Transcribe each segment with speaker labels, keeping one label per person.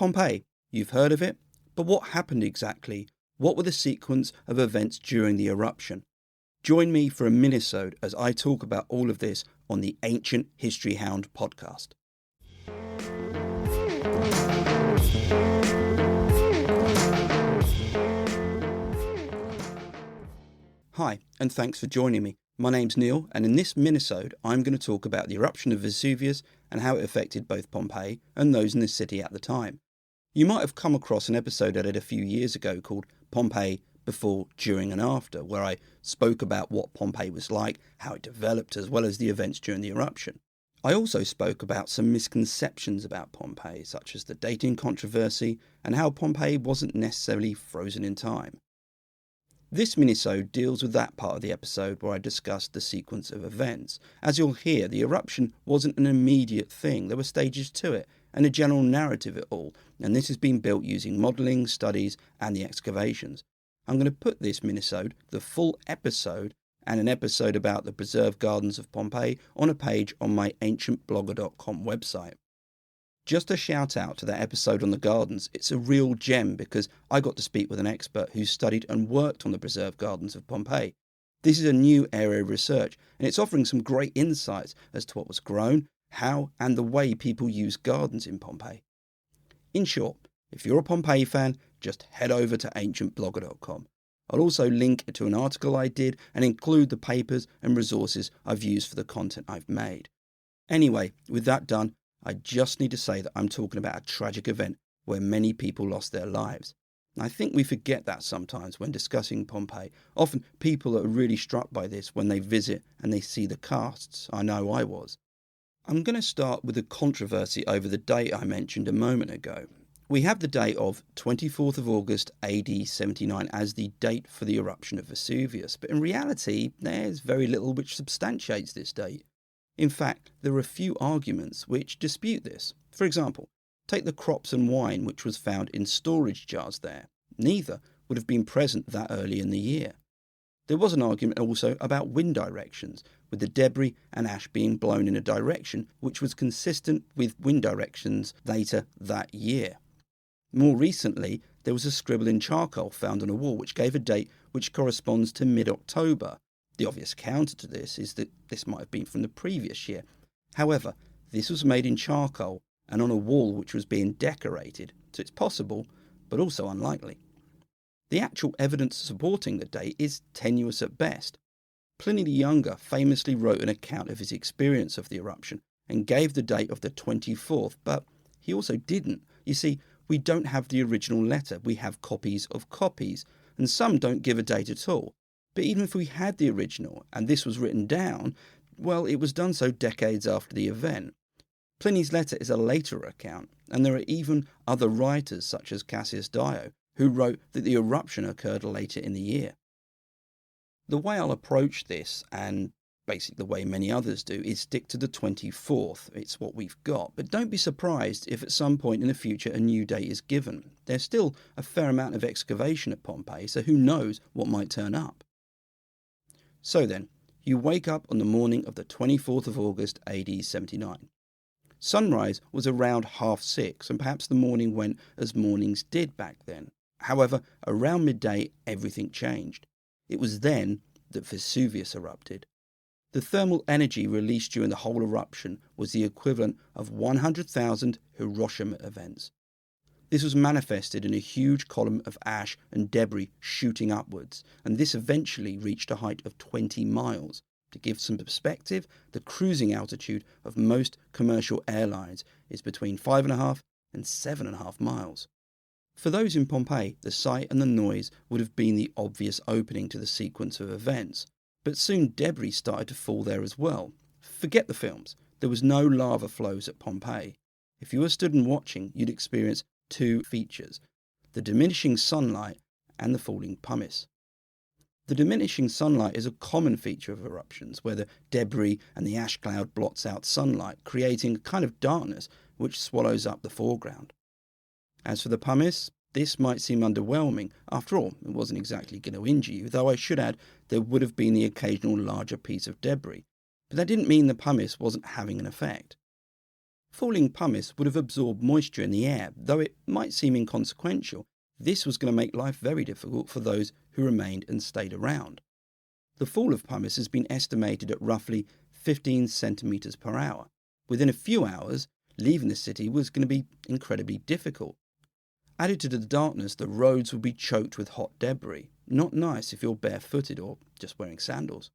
Speaker 1: Pompeii. You've heard of it, but what happened exactly? What were the sequence of events during the eruption? Join me for a minisode as I talk about all of this on the Ancient History Hound podcast. Hi, and thanks for joining me. My name's Neil, and in this minisode, I'm going to talk about the eruption of Vesuvius and how it affected both Pompeii and those in the city at the time. You might have come across an episode I did a few years ago called Pompeii Before, During and After, where I spoke about what Pompeii was like, how it developed, as well as the events during the eruption. I also spoke about some misconceptions about Pompeii, such as the dating controversy and how Pompeii wasn't necessarily frozen in time. This minisode deals with that part of the episode where I discussed the sequence of events. As you'll hear, the eruption wasn't an immediate thing. There were stages to it and a general narrative of it all, and this has been built using modelling, studies and the excavations. I'm going to put this minisode, the full episode, and an episode about the preserved gardens of Pompeii on a page on my ancientblogger.com website. Just a shout out to that episode on the gardens. It's a real gem because I got to speak with an expert who studied and worked on the preserved gardens of Pompeii. This is a new area of research and it's offering some great insights as to what was grown, how and the way people use gardens in Pompeii. In short, if you're a Pompeii fan, just head over to ancientblogger.com. I'll also link to an article I did and include the papers and resources I've used for the content I've made. Anyway, with that done, I just need to say that I'm talking about a tragic event where many people lost their lives. I think we forget that sometimes when discussing Pompeii. Often people are really struck by this when they visit and they see the casts. I know I was. I'm going to start with a controversy over the date I mentioned a moment ago. We have the date of 24th of August AD 79 as the date for the eruption of Vesuvius, but in reality there's very little which substantiates this date. In fact, there are a few arguments which dispute this. For example, take the crops and wine which was found in storage jars there. Neither would have been present that early in the year. There was an argument also about wind directions, with the debris and ash being blown in a direction which was consistent with wind directions later that year. More recently, there was a scribble in charcoal found on a wall which gave a date which corresponds to mid-October. The obvious counter to this is that this might have been from the previous year. However, this was made in charcoal and on a wall which was being decorated, so it's possible, but also unlikely. The actual evidence supporting the date is tenuous at best. Pliny the Younger famously wrote an account of his experience of the eruption and gave the date of the 24th, but he also didn't. You see, we don't have the original letter, we have copies of copies, and some don't give a date at all. But even if we had the original, and this was written down, well, it was done so decades after the event. Pliny's letter is a later account, and there are even other writers, such as Cassius Dio, who wrote that the eruption occurred later in the year. The way I'll approach this, and basically the way many others do, is stick to the 24th. It's what we've got. But don't be surprised if at some point in the future a new date is given. There's still a fair amount of excavation at Pompeii, so who knows what might turn up. So then, you wake up on the morning of the 24th of August AD 79. Sunrise was around 6:30, and perhaps the morning went as mornings did back then. However, around midday everything changed. It was then that Vesuvius erupted. The thermal energy released during the whole eruption was the equivalent of 100,000 Hiroshima events. This was manifested in a huge column of ash and debris shooting upwards, and this eventually reached a height of 20 miles. To give some perspective, the cruising altitude of most commercial airlines is between 5.5 and 7.5 miles. For those in Pompeii, the sight and the noise would have been the obvious opening to the sequence of events, but soon debris started to fall there as well. Forget the films, there was no lava flows at Pompeii. If you were stood and watching, you'd experience two features, the diminishing sunlight and the falling pumice. The diminishing sunlight is a common feature of eruptions, where the debris and the ash cloud blots out sunlight, creating a kind of darkness which swallows up the foreground. As for the pumice, this might seem underwhelming. After all, it wasn't exactly going to injure you, though I should add there would have been the occasional larger piece of debris. But that didn't mean the pumice wasn't having an effect. Falling pumice would have absorbed moisture in the air. Though it might seem inconsequential, this was going to make life very difficult for those who remained and stayed around. The fall of pumice has been estimated at roughly 15 centimetres per hour. Within a few hours, leaving the city was going to be incredibly difficult. Added to the darkness, the roads would be choked with hot debris. Not nice if you're barefooted or just wearing sandals.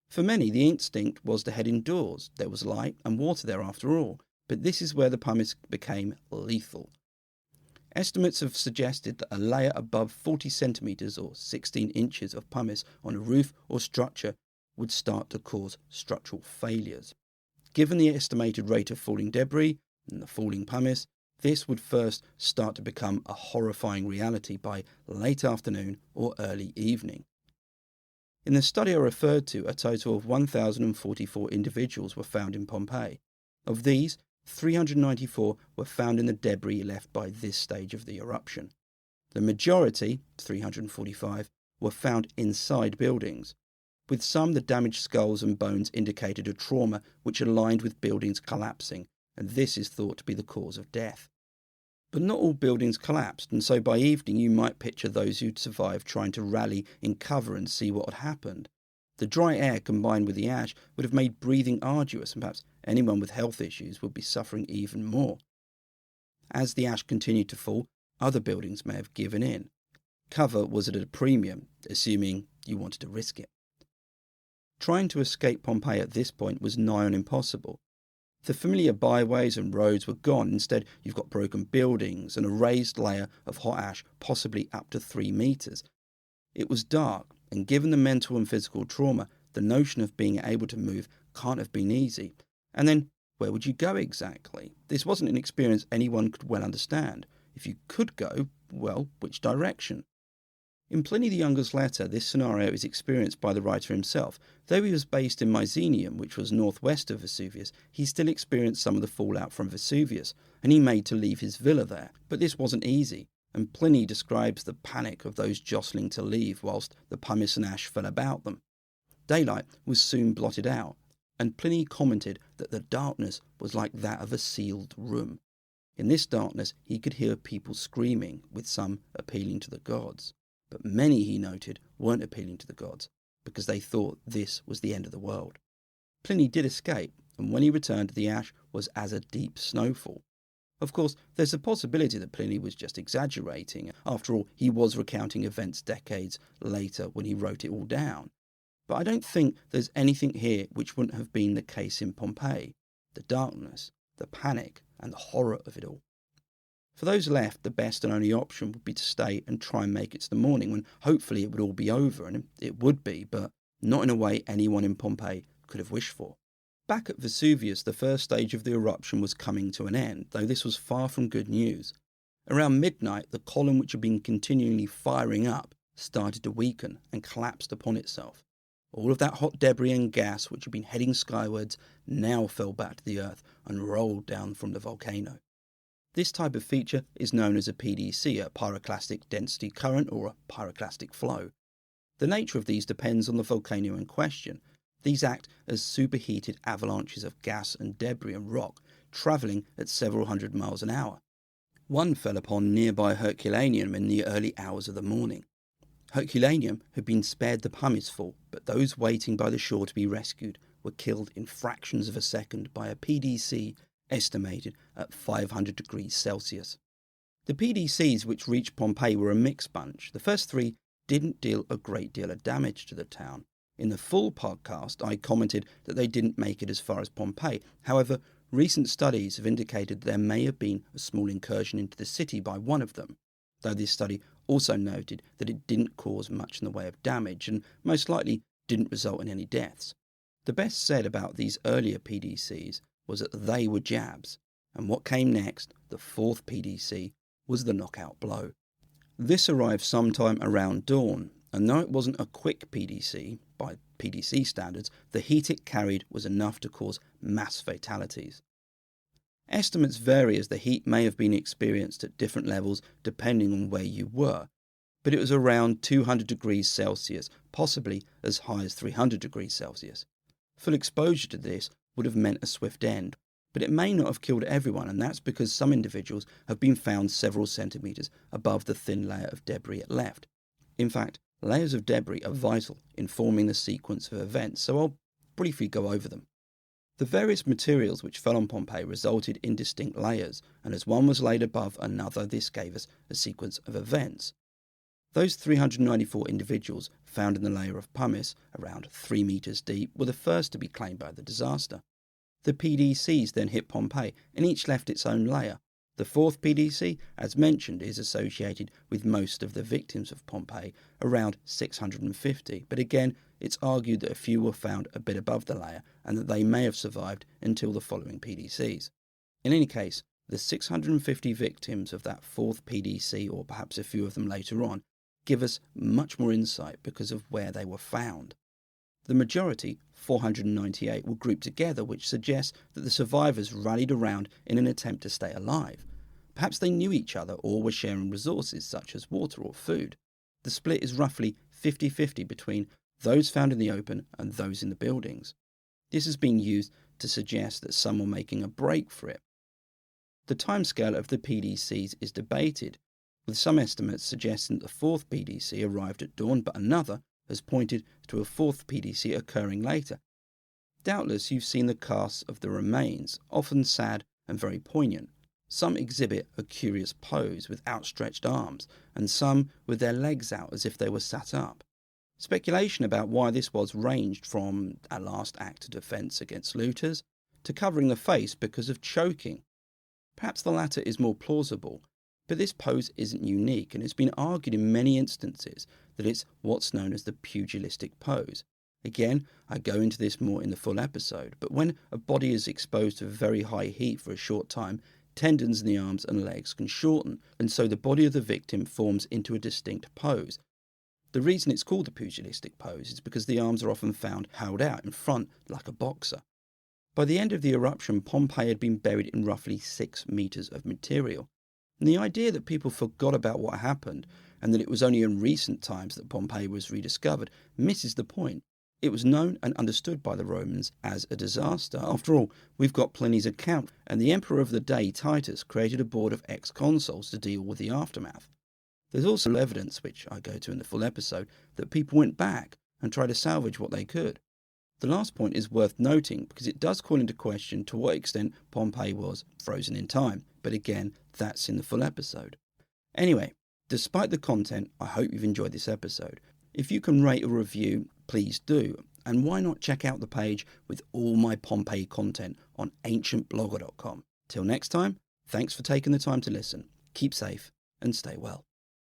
Speaker 1: For many, the instinct was to head indoors. There was light and water there after all, but this is where the pumice became lethal. Estimates have suggested that a layer above 40 centimetres or 16 inches of pumice on a roof or structure would start to cause structural failures. Given the estimated rate of falling debris and the falling pumice, this would first start to become a horrifying reality by late afternoon or early evening. In the study I referred to, a total of 1,044 individuals were found in Pompeii. Of these, 394 were found in the debris left by this stage of the eruption. The majority, 345, were found inside buildings. With some, the damaged skulls and bones indicated a trauma which aligned with buildings collapsing, and this is thought to be the cause of death. But not all buildings collapsed, and so by evening you might picture those who'd survived trying to rally in cover and see what had happened. The dry air combined with the ash would have made breathing arduous, and perhaps anyone with health issues would be suffering even more. As the ash continued to fall, other buildings may have given in. Cover was at a premium, assuming you wanted to risk it. Trying to escape Pompeii at this point was nigh on impossible. The familiar byways and roads were gone. Instead, you've got broken buildings and a raised layer of hot ash, possibly up to 3 metres. It was dark, and given the mental and physical trauma, the notion of being able to move can't have been easy. And then, where would you go exactly? This wasn't an experience anyone could well understand. If you could go, well, which direction? In Pliny the Younger's letter, this scenario is experienced by the writer himself. Though he was based in Mycenaeum, which was northwest of Vesuvius, he still experienced some of the fallout from Vesuvius, and he made to leave his villa there. But this wasn't easy, and Pliny describes the panic of those jostling to leave whilst the pumice and ash fell about them. Daylight was soon blotted out, and Pliny commented that the darkness was like that of a sealed room. In this darkness he could hear people screaming, with some appealing to the gods. But many, he noted, weren't appealing to the gods, because they thought this was the end of the world. Pliny did escape, and when he returned, the ash was as a deep snowfall. Of course, there's a possibility that Pliny was just exaggerating. After all, he was recounting events decades later when he wrote it all down. But I don't think there's anything here which wouldn't have been the case in Pompeii. The darkness, the panic, and the horror of it all. For those left, the best and only option would be to stay and try and make it to the morning when hopefully it would all be over, and it would be, but not in a way anyone in Pompeii could have wished for. Back at Vesuvius, the first stage of the eruption was coming to an end, though this was far from good news. Around midnight, the column which had been continually firing up started to weaken and collapsed upon itself. All of that hot debris and gas which had been heading skywards now fell back to the earth and rolled down from the volcano. This type of feature is known as a PDC, a pyroclastic density current, or a pyroclastic flow. The nature of these depends on the volcano in question. These act as superheated avalanches of gas and debris and rock, travelling at several hundred miles an hour. One fell upon nearby Herculaneum in the early hours of the morning. Herculaneum had been spared the pumice fall, but those waiting by the shore to be rescued were killed in fractions of a second by a PDC estimated at 500 degrees Celsius. The PDCs which reached Pompeii were a mixed bunch. The first 3 didn't deal a great deal of damage to the town. In the full podcast, I commented that they didn't make it as far as Pompeii. However, recent studies have indicated there may have been a small incursion into the city by one of them, though this study also noted that it didn't cause much in the way of damage and most likely didn't result in any deaths. The best said about these earlier PDCs was that they were jabs, and what came next, the 4th PDC, was the knockout blow. This arrived sometime around dawn, and though it wasn't a quick PDC, by PDC standards, the heat it carried was enough to cause mass fatalities. Estimates vary as the heat may have been experienced at different levels depending on where you were, but it was around 200 degrees Celsius, possibly as high as 300 degrees Celsius. Full exposure to this would have meant a swift end. but it may not have killed everyone, and that's because some individuals have been found several centimetres above the thin layer of debris it left. In fact, layers of debris are vital in forming the sequence of events, so I'll briefly go over them. The various materials which fell on Pompeii resulted in distinct layers, and as one was laid above another, this gave us a sequence of events. Those 394 individuals found in the layer of pumice, around 3 metres deep, were the first to be claimed by the disaster. The PDCs then hit Pompeii, and each left its own layer. The fourth PDC, as mentioned, is associated with most of the victims of Pompeii, around 650, but again, it's argued that a few were found a bit above the layer and that they may have survived until the following PDCs. In any case, the 650 victims of that fourth PDC, or perhaps a few of them later on, give us much more insight because of where they were found. The majority, 498, were grouped together, which suggests that the survivors rallied around in an attempt to stay alive. Perhaps they knew each other or were sharing resources such as water or food. The split is roughly 50-50 between those found in the open and those in the buildings. This has been used to suggest that some were making a break for it. The timescale of the PDCs is debated, with some estimates suggesting that the fourth PDC arrived at dawn, but another has pointed to a fourth PDC occurring later. Doubtless you've seen the casts of the remains, often sad and very poignant. Some exhibit a curious pose with outstretched arms, and some with their legs out as if they were sat up. Speculation about why this was ranged from a last act of defence against looters to covering the face because of choking. Perhaps the latter is more plausible, but this pose isn't unique, and it's been argued in many instances that it's what's known as the pugilistic pose. Again, I go into this more in the full episode, but when a body is exposed to very high heat for a short time, tendons in the arms and legs can shorten, and so the body of the victim forms into a distinct pose. The reason it's called the pugilistic pose is because the arms are often found held out in front like a boxer. By the end of the eruption, Pompeii had been buried in roughly 6 metres of material. And the idea that people forgot about what happened and that it was only in recent times that Pompeii was rediscovered misses the point. It was known and understood by the Romans as a disaster. After all, we've got Pliny's account, and the emperor of the day, Titus, created a board of ex-consuls to deal with the aftermath. There's also evidence, which I go to in the full episode, that people went back and tried to salvage what they could. The last point is worth noting because it does call into question to what extent Pompeii was frozen in time, but again, that's in the full episode. Anyway, despite the content, I hope you've enjoyed this episode. If you can rate or review, please do, and why not check out the page with all my Pompeii content on ancientblogger.com. Till next time, thanks for taking the time to listen. Keep safe and stay well.